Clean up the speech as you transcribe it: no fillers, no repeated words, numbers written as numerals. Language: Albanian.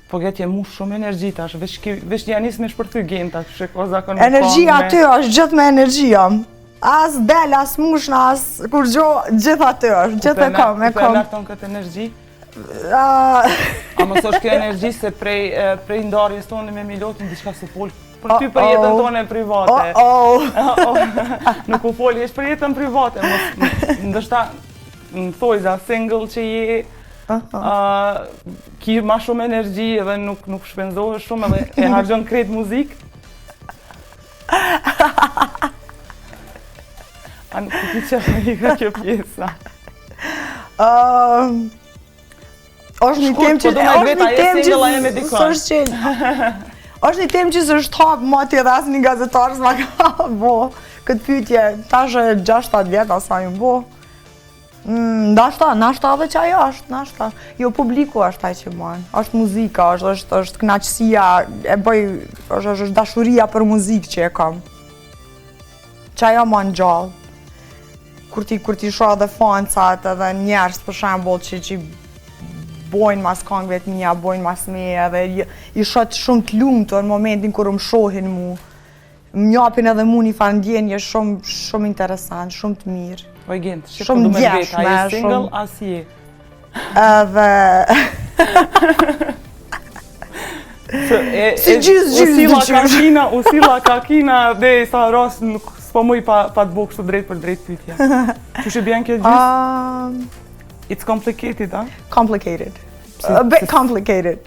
po gjetje mu shumë energji tash, veç një anis me shpërthy genta, shiko zakon me Energjia aty është gjithë me energjia. As del, as mushna, as kur gjo, gjithë aty është, gjithë e kom. Po e larton këtë energji? A mos është kjo energji se prej ndarjes tonë me Milotin diçka se fol për ty për jetën tonë private. Nuk u foli, është për jetën private, ndoshta më thoj za single që je, ki ma shumë energji edhe nuk shpenzohesh shumë edhe e harxhon krejt muzikë. A nuk ti që i ka kjo pjesa? është një temë që është një temë që s'është hapë moti edhe asë një gazetarës ma ka bo këtë pyetje, tash e 6-7 vjetë asa ju bo. Nashta edhe që ajo është, nashta. Jo, publiku është taj që manë, është muzika, është knaqësia, e bëj, është dashuria për muzikë që e kam. Që ajo manë gjallë. Kur ti shoh edhe fancat edhe njerës për shembull që bojnë mas këngëve të mia, bojnë mas meje edhe i shoh shumë të lumtur në momentin kur më shohin mu. Më japin edhe mu një farë ndjenje shumë interesant, shumë të mirë. Oj Gent, shqip du me vetë, a je single, a si je? Si gjysë. Usila kakina dhe sa ras nuk s'po muj pa të bo kështu drejt për drejt pytja. Qështë e bjen kjo gjysë? It's complicated, ha? Complicated. A bit complicated.